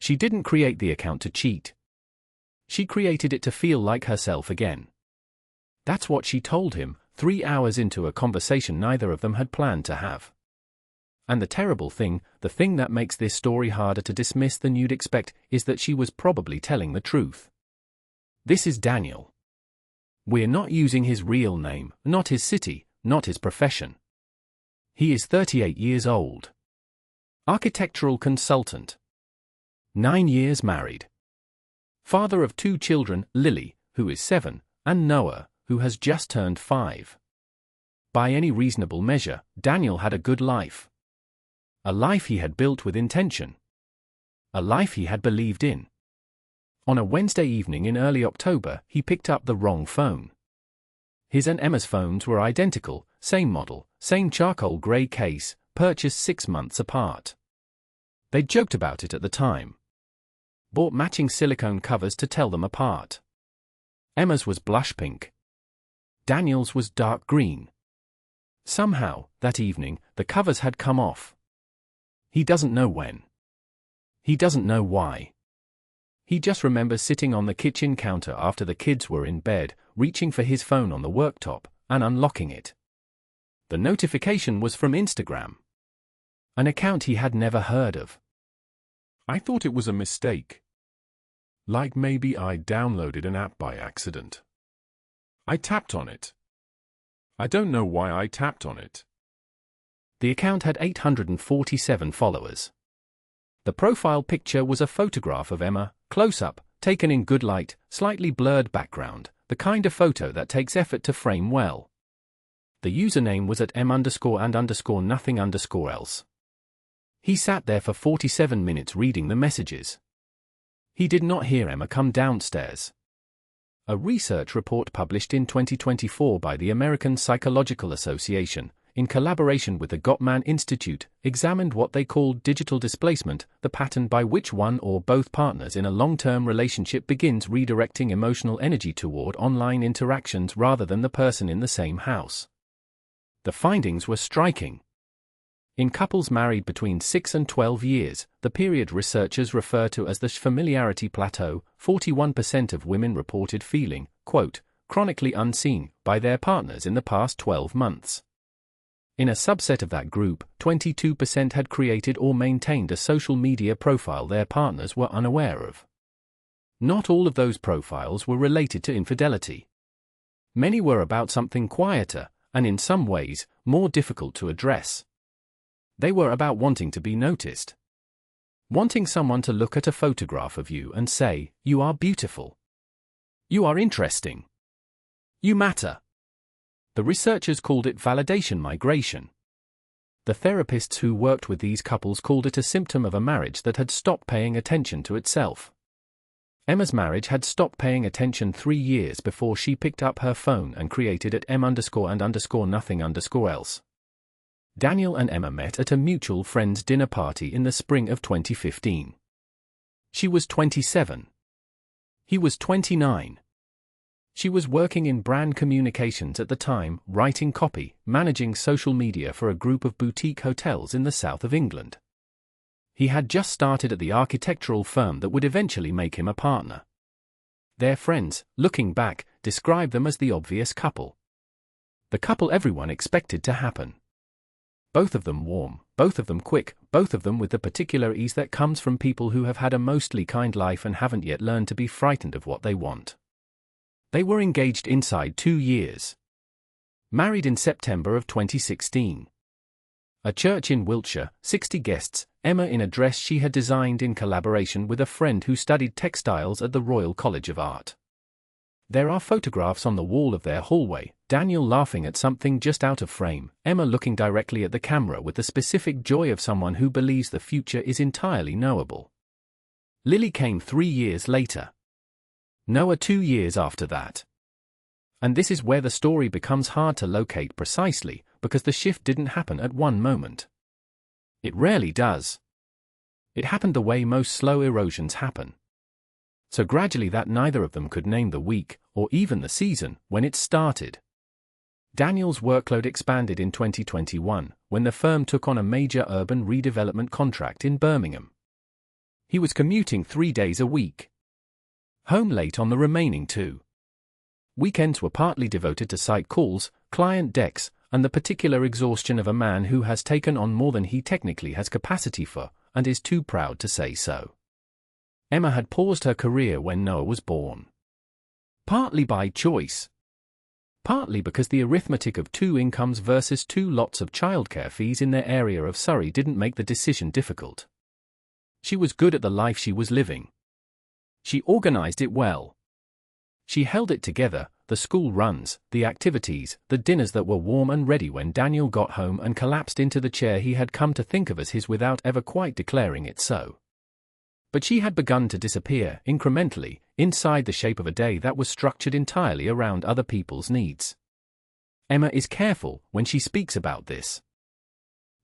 She didn't create the account to cheat. She created it to feel like herself again. That's what she told him, 3 hours into a conversation neither of them had planned to have. And the terrible thing, the thing that makes this story harder to dismiss than you'd expect, is that she was probably telling the truth. This is Daniel. We're not using his real name, not his city, not his profession. He is 38 years old. Architectural consultant. 9 years married. Father of 2 children, Lily, who is 7, and Noah, who has just turned 5. By any reasonable measure, Daniel had a good life. A life he had built with intention. A life he had believed in. On a Wednesday evening in early October, he picked up the wrong phone. His and Emma's phones were identical, same model, same charcoal grey case, purchased 6 months apart. They joked about it at the time. Bought matching silicone covers to tell them apart. Emma's was blush pink. Daniel's was dark green. Somehow, that evening, the covers had come off. He doesn't know when. He doesn't know why. He just remembers sitting on the kitchen counter after the kids were in bed, reaching for his phone on the worktop, and unlocking it. The notification was from Instagram. An account he had never heard of. I thought it was a mistake. Like maybe I downloaded an app by accident. I tapped on it. I don't know why I tapped on it. The account had 847 followers. The profile picture was a photograph of Emma, close-up, taken in good light, slightly blurred background, the kind of photo that takes effort to frame well. The username was at m_and_nothing_else. He sat there for 47 minutes reading the messages. He did not hear Emma come downstairs. A research report published in 2024 by the American Psychological Association, in collaboration with the Gottman Institute, examined what they called digital displacement, the pattern by which one or both partners in a long-term relationship begins redirecting emotional energy toward online interactions rather than the person in the same house. The findings were striking. In couples married between 6 and 12 years, the period researchers refer to as the familiarity plateau, 41% of women reported feeling, quote, chronically unseen by their partners in the past 12 months. In a subset of that group, 22% had created or maintained a social media profile their partners were unaware of. Not all of those profiles were related to infidelity. Many were about something quieter, and in some ways, more difficult to address. They were about wanting to be noticed. Wanting someone to look at a photograph of you and say, "You are beautiful. You are interesting. You matter." The researchers called it validation migration. The therapists who worked with these couples called it a symptom of a marriage that had stopped paying attention to itself. Emma's marriage had stopped paying attention 3 years before she picked up her phone and created at m_and_nothing_else. Daniel and Emma met at a mutual friend's dinner party in the spring of 2015. She was 27. He was 29. She was working in brand communications at the time, writing copy, managing social media for a group of boutique hotels in the south of England. He had just started at the architectural firm that would eventually make him a partner. Their friends, looking back, described them as the obvious couple. The couple everyone expected to happen. Both of them warm, both of them quick, both of them with the particular ease that comes from people who have had a mostly kind life and haven't yet learned to be frightened of what they want. They were engaged inside 2 years. Married in September of 2016. A church in Wiltshire, 60 guests, Emma in a dress she had designed in collaboration with a friend who studied textiles at the Royal College of Art. There are photographs on the wall of their hallway, Daniel laughing at something just out of frame, Emma looking directly at the camera with the specific joy of someone who believes the future is entirely knowable. Lily came 3 years later. Noah 2 years after that. And this is where the story becomes hard to locate precisely, because the shift didn't happen at one moment. It rarely does. It happened the way most slow erosions happen. So gradually that neither of them could name the week, or even the season, when it started. Daniel's workload expanded in 2021, when the firm took on a major urban redevelopment contract in Birmingham. He was commuting 3 days a week. Home late on the remaining 2. Weekends were partly devoted to site calls, client decks, and the particular exhaustion of a man who has taken on more than he technically has capacity for, and is too proud to say so. Emma had paused her career when Noah was born. Partly by choice. Partly because the arithmetic of 2 incomes versus 2 lots of childcare fees in their area of Surrey didn't make the decision difficult. She was good at the life she was living. She organized it well. She held it together, the school runs, the activities, the dinners that were warm and ready when Daniel got home and collapsed into the chair he had come to think of as his without ever quite declaring it so. But she had begun to disappear, incrementally, inside the shape of a day that was structured entirely around other people's needs. Emma is careful when she speaks about this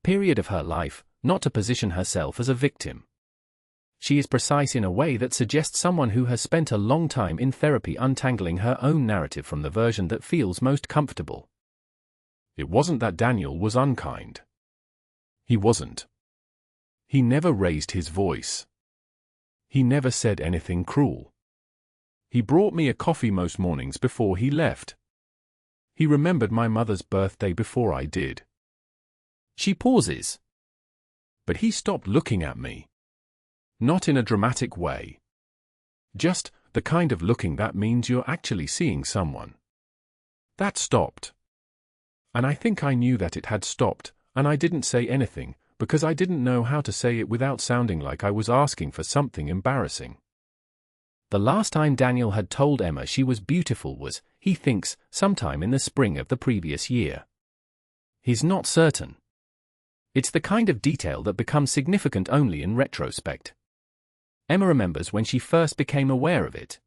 period of her life, not to position herself as a victim. She is precise in a way that suggests someone who has spent a long time in therapy untangling her own narrative from the version that feels most comfortable. It wasn't that Daniel was unkind. He wasn't. He never raised his voice. He never said anything cruel. He brought me a coffee most mornings before he left. He remembered my mother's birthday before I did. She pauses. But he stopped looking at me. Not in a dramatic way. Just the kind of looking that means you're actually seeing someone. That stopped. And I think I knew that it had stopped, and I didn't say anything, because I didn't know how to say it without sounding like I was asking for something embarrassing. The last time Daniel had told Emma she was beautiful was, he thinks, sometime in the spring of the previous year. He's not certain. It's the kind of detail that becomes significant only in retrospect. Emma remembers when she first became aware of it.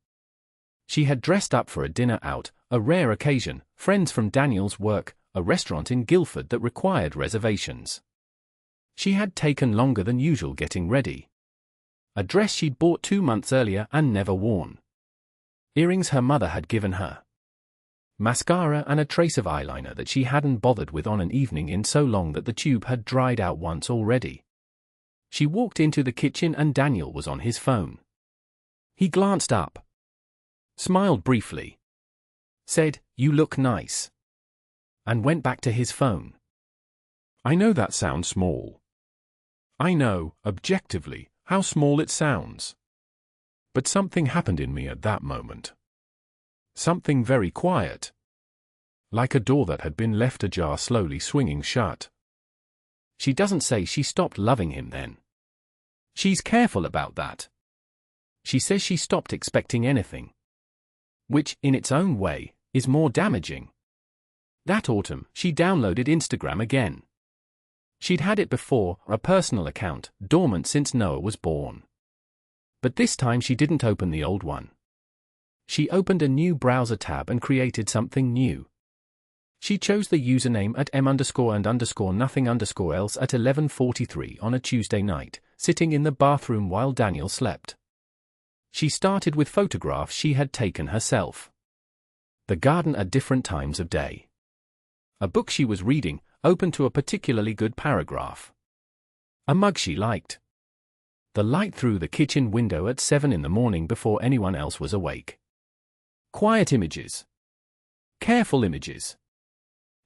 She had dressed up for a dinner out, a rare occasion, friends from Daniel's work, a restaurant in Guildford that required reservations. She had taken longer than usual getting ready. A dress she'd bought 2 months earlier and never worn. Earrings her mother had given her. Mascara and a trace of eyeliner that she hadn't bothered with on an evening in so long that the tube had dried out once already. She walked into the kitchen and Daniel was on his phone. He glanced up. Smiled briefly. Said, "You look nice." And went back to his phone. I know that sounds small. I know, objectively, how small it sounds. But something happened in me at that moment. Something very quiet. Like a door that had been left ajar slowly swinging shut. She doesn't say she stopped loving him then. She's careful about that. She says she stopped expecting anything. Which, in its own way, is more damaging. That autumn, she downloaded Instagram again. She'd had it before, a personal account, dormant since Noah was born. But this time she didn't open the old one. She opened a new browser tab and created something new. She chose the username at m_and_nothing_else at 11:43 on a Tuesday night, sitting in the bathroom while Daniel slept. She started with photographs she had taken herself. The garden at different times of day. A book she was reading, open to a particularly good paragraph. A mug she liked. The light through the kitchen window at 7 in the morning before anyone else was awake. Quiet images. Careful images.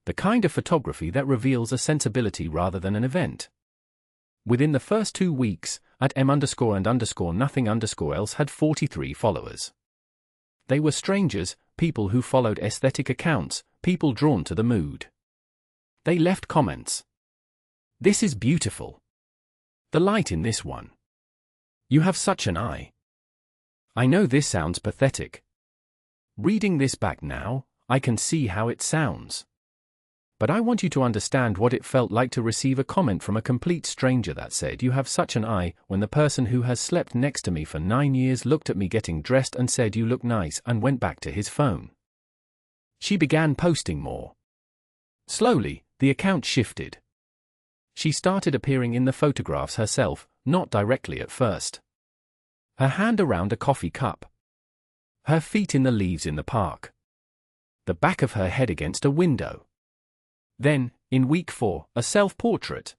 The kind of photography that reveals a sensibility rather than an event. Within the first 2 weeks, at m_and_nothing_else had 43 followers. They were strangers, people who followed aesthetic accounts, people drawn to the mood. They left comments. "This is beautiful. The light in this one. You have such an eye." I know this sounds pathetic. Reading this back now, I can see how it sounds. But I want you to understand what it felt like to receive a comment from a complete stranger that said, "You have such an eye," when the person who has slept next to me for 9 years looked at me getting dressed and said, "You look nice," and went back to his phone. She began posting more. Slowly, the account shifted. She started appearing in the photographs herself, not directly at first. Her hand around a coffee cup. Her feet in the leaves in the park. The back of her head against a window. Then, in week 4, a self-portrait.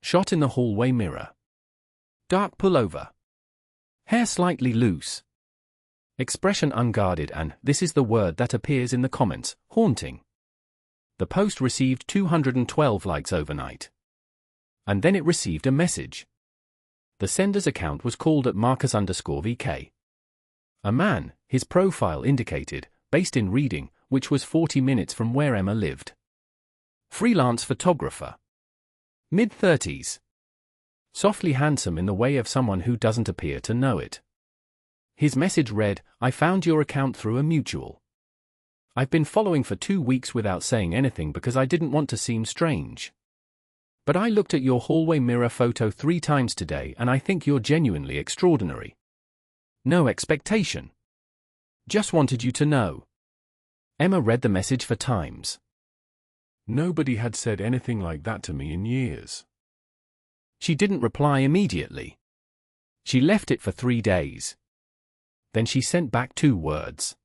Shot in the hallway mirror. Dark pullover, Hair slightly loose. Expression unguarded, and this is the word that appears in the comments, haunting. The post received 212 likes overnight. And then it received a message. The sender's account was called at Marcus_VK. A man, his profile indicated, based in Reading, which was 40 minutes from where Emma lived. Freelance photographer. Mid-30s. Softly handsome in the way of someone who doesn't appear to know it. His message read, "I found your account through a mutual. I've been following for 2 weeks without saying anything because I didn't want to seem strange. But I looked at your hallway mirror photo 3 times today and I think you're genuinely extraordinary. No expectation. Just wanted you to know." Emma read the message 4 times. Nobody had said anything like that to me in years. She didn't reply immediately. She left it for 3 days. Then she sent back 2 words.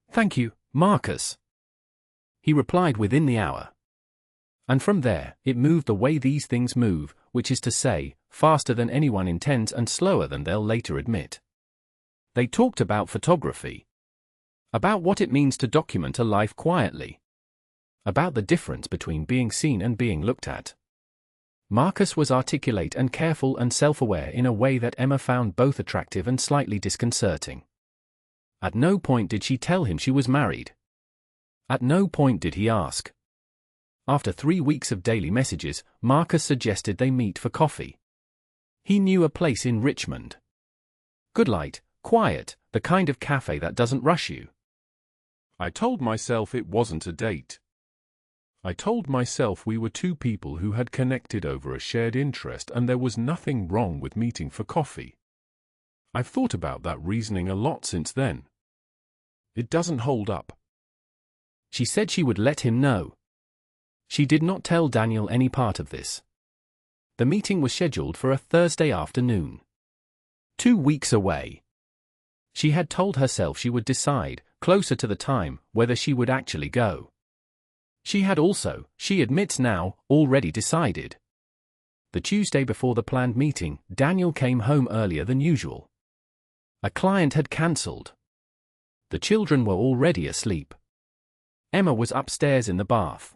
"Thank you, Marcus." He replied within the hour. And from there, it moved the way these things move, which is to say, faster than anyone intends and slower than they'll later admit. They talked about photography. About what it means to document a life quietly. About the difference between being seen and being looked at. Marcus was articulate and careful and self-aware in a way that Emma found both attractive and slightly disconcerting. At no point did she tell him she was married. At no point did he ask. After 3 weeks of daily messages, Marcus suggested they meet for coffee. He knew a place in Richmond. Good light, quiet, the kind of cafe that doesn't rush you. I told myself it wasn't a date. I told myself we were 2 people who had connected over a shared interest and there was nothing wrong with meeting for coffee. I've thought about that reasoning a lot since then. It doesn't hold up. She said she would let him know. She did not tell Daniel any part of this. The meeting was scheduled for a Thursday afternoon. 2 weeks away. She had told herself she would decide, closer to the time, whether she would actually go. She had also, she admits now, already decided. The Tuesday before the planned meeting, Daniel came home earlier than usual. A client had cancelled. The children were already asleep. Emma was upstairs in the bath.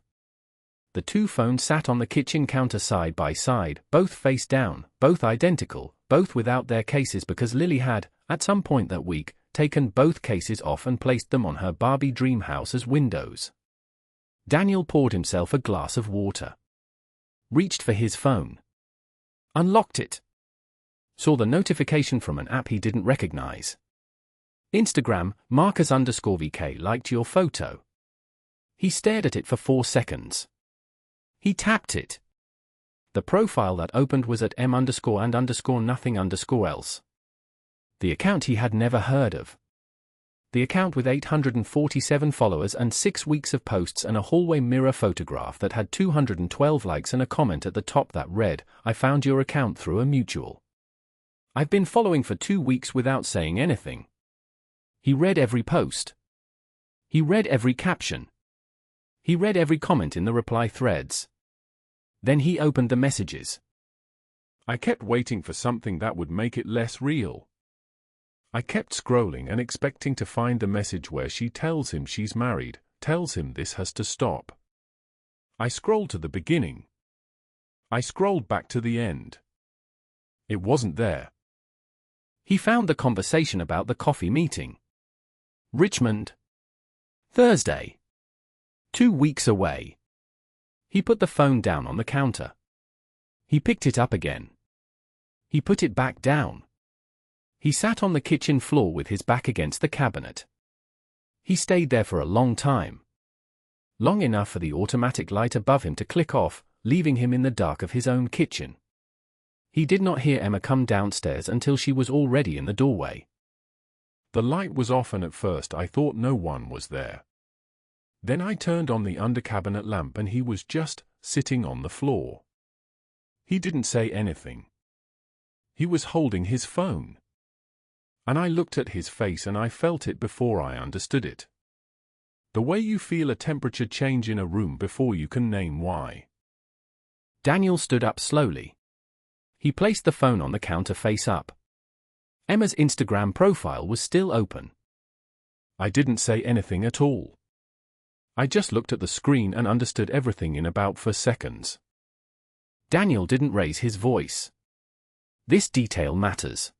The 2 phones sat on the kitchen counter side by side, both face down, both identical, both without their cases because Lily had, at some point that week, taken both cases off and placed them on her Barbie dream house as windows. Daniel poured himself a glass of water. Reached for his phone. Unlocked it. Saw the notification from an app he didn't recognize. Instagram, Marcus_VK liked your photo. He stared at it for 4 seconds. He tapped it. The profile that opened was at M_and_nothing_else. The account he had never heard of. The account with 847 followers and 6 weeks of posts and a hallway mirror photograph that had 212 likes and a comment at the top that read, "I found your account through a mutual. I've been following for 2 weeks without saying anything." He read every post. He read every caption. He read every comment in the reply threads. Then he opened the messages. I kept waiting for something that would make it less real. I kept scrolling and expecting to find the message where she tells him she's married, tells him this has to stop. I scrolled to the beginning. I scrolled back to the end. It wasn't there. He found the conversation about the coffee meeting. Richmond. Thursday. 2 weeks away. He put the phone down on the counter. He picked it up again. He put it back down. He sat on the kitchen floor with his back against the cabinet. He stayed there for a long time. Long enough for the automatic light above him to click off, leaving him in the dark of his own kitchen. He did not hear Emma come downstairs until she was already in the doorway. The light was off and at first I thought no one was there. Then I turned on the under-cabinet lamp and he was just sitting on the floor. He didn't say anything. He was holding his phone. And I looked at his face and I felt it before I understood it. The way you feel a temperature change in a room before you can name why. Daniel stood up slowly. He placed the phone on the counter face up. Emma's Instagram profile was still open. I didn't say anything at all. I just looked at the screen and understood everything in about 4 seconds. Daniel didn't raise his voice. This detail matters.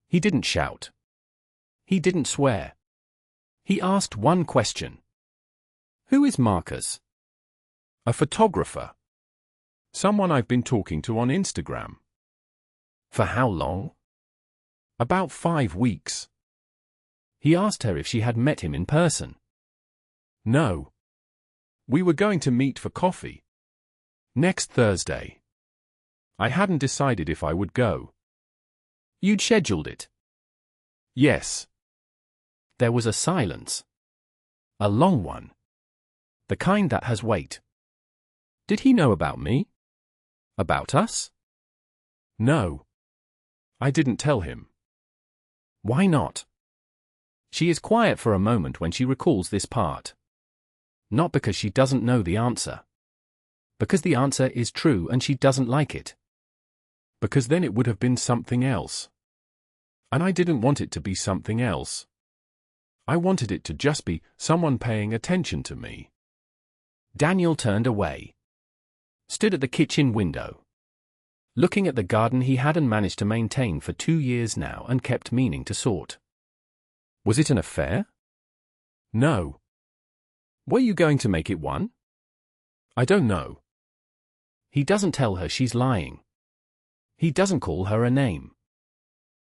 He didn't shout. He didn't swear. He asked one question. Who is Marcus? A photographer. Someone I've been talking to on Instagram. For how long? About 5 weeks. He asked her if she had met him in person. No. We were going to meet for coffee. Next Thursday. I hadn't decided if I would go. You'd scheduled it? Yes. There was a silence. A long one. The kind that has weight. Did he know about me? About us? No. I didn't tell him. Why not? She is quiet for a moment when she recalls this part. Not because she doesn't know the answer. Because the answer is true and she doesn't like it. Because then it would have been something else. And I didn't want it to be something else. I wanted it to just be someone paying attention to me. Daniel turned away. Stood at the kitchen window. Looking at the garden he hadn't managed to maintain for 2 years now and kept meaning to sort. Was it an affair? No. Were you going to make it one? I don't know. He doesn't tell her she's lying. He doesn't call her a name.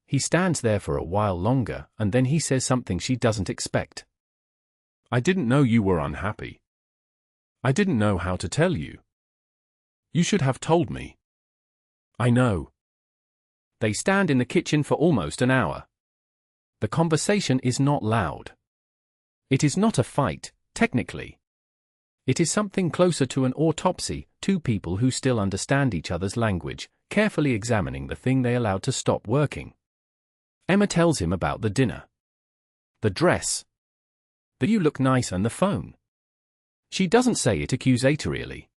He stands there for a while longer and then he says something she doesn't expect. I didn't know you were unhappy. I didn't know how to tell you. You should have told me. I know. They stand in the kitchen for almost an hour. The conversation is not loud. It is not a fight, technically. It is something closer to an autopsy, two people who still understand each other's language, carefully examining the thing they allowed to stop working. Emma tells him about the dinner. The dress. That you look nice and the phone. She doesn't say it accusatorially.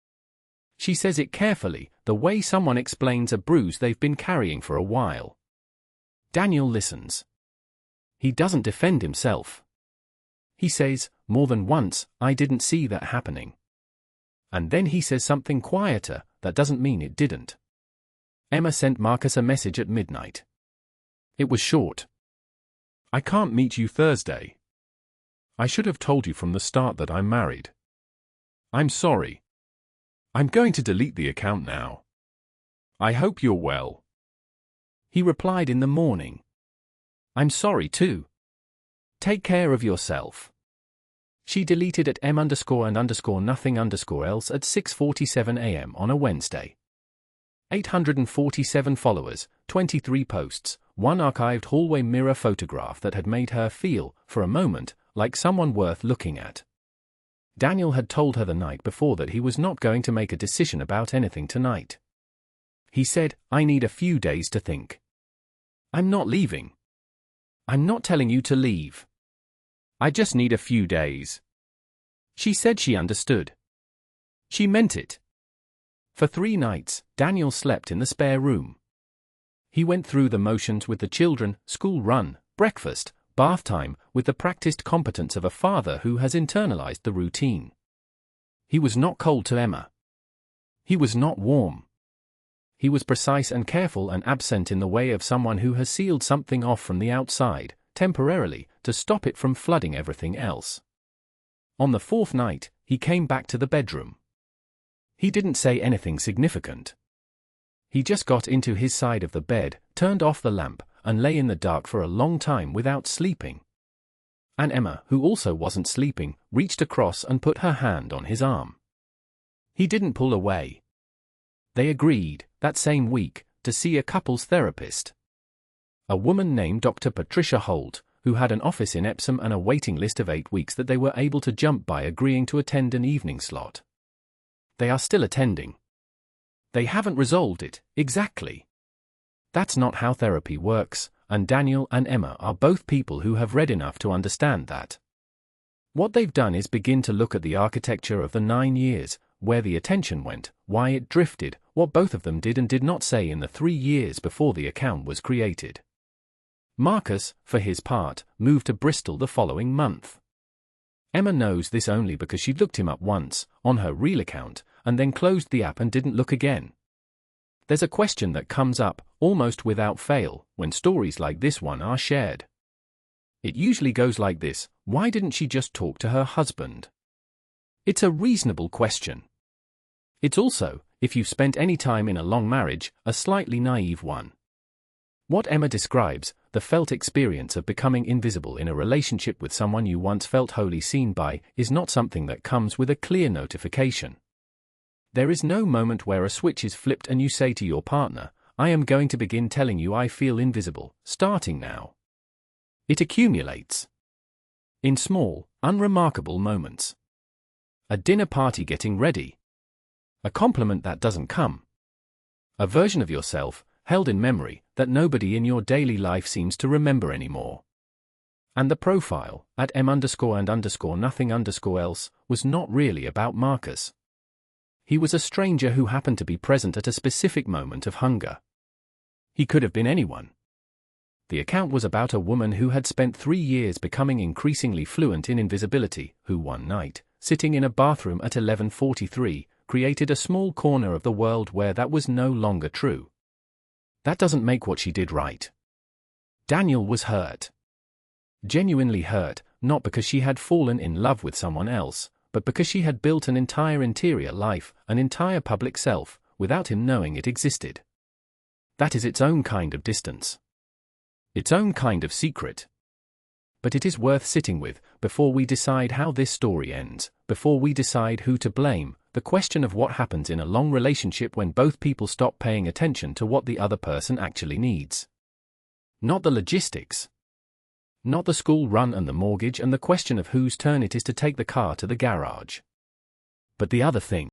She says it carefully, the way someone explains a bruise they've been carrying for a while. Daniel listens. He doesn't defend himself. He says, more than once, I didn't see that happening. And then he says something quieter, that doesn't mean it didn't. Emma sent Marcus a message at midnight. It was short. I can't meet you Thursday. I should have told you from the start that I'm married. I'm sorry. I'm going to delete the account now. I hope you're well. He replied in the morning. I'm sorry too. Take care of yourself. She deleted at m_and_nothing_else at 6:47 a.m. on a Wednesday. 847 followers, 23 posts, one archived hallway mirror photograph that had made her feel, for a moment, like someone worth looking at. Daniel had told her the night before that he was not going to make a decision about anything tonight. He said, I need a few days to think. I'm not leaving. I'm not telling you to leave. I just need a few days. She said she understood. She meant it. For 3 nights, Daniel slept in the spare room. He went through the motions with the children, school run, breakfast, bath time, with the practiced competence of a father who has internalized the routine. He was not cold to Emma. He was not warm. He was precise and careful and absent in the way of someone who has sealed something off from the outside, temporarily, to stop it from flooding everything else. On the 4th night, he came back to the bedroom. He didn't say anything significant. He just got into his side of the bed, turned off the lamp, and lay in the dark for a long time without sleeping. And Emma, who also wasn't sleeping, reached across and put her hand on his arm. He didn't pull away. They agreed, that same week, to see a couples therapist. A woman named Dr. Patricia Holt, who had an office in Epsom and a waiting list of 8 weeks that they were able to jump by agreeing to attend an evening slot. They are still attending. They haven't resolved it, exactly. That's not how therapy works, and Daniel and Emma are both people who have read enough to understand that. What they've done is begin to look at the architecture of the 9 years, where the attention went, why it drifted, what both of them did and did not say in the 3 years before the account was created. Marcus, for his part, moved to Bristol the following month. Emma knows this only because she looked him up once, on her real account, and then closed the app and didn't look again. There's a question that comes up, almost without fail, when stories like this one are shared. It usually goes like this: why didn't she just talk to her husband? It's a reasonable question. It's also, if you've spent any time in a long marriage, a slightly naive one. What Emma describes, the felt experience of becoming invisible in a relationship with someone you once felt wholly seen by, is not something that comes with a clear notification. There is no moment where a switch is flipped and you say to your partner, "I am going to begin telling you I feel invisible, starting now." It accumulates in small, unremarkable moments. A dinner party getting ready. A compliment that doesn't come. A version of yourself, held in memory, that nobody in your daily life seems to remember anymore. And the profile, at m_and_nothing_else, was not really about Marcus. He was a stranger who happened to be present at a specific moment of hunger. He could have been anyone. The account was about a woman who had spent 3 years becoming increasingly fluent in invisibility, who one night, sitting in a bathroom at 11:43, created a small corner of the world where that was no longer true. That doesn't make what she did right. Daniel was hurt. Genuinely hurt, not because she had fallen in love with someone else, but because she had built an entire interior life, an entire public self, without him knowing it existed. That is its own kind of distance. Its own kind of secret. But it is worth sitting with, before we decide how this story ends, before we decide who to blame, the question of what happens in a long relationship when both people stop paying attention to what the other person actually needs. Not the logistics. Not the school run and the mortgage and the question of whose turn it is to take the car to the garage. But the other thing.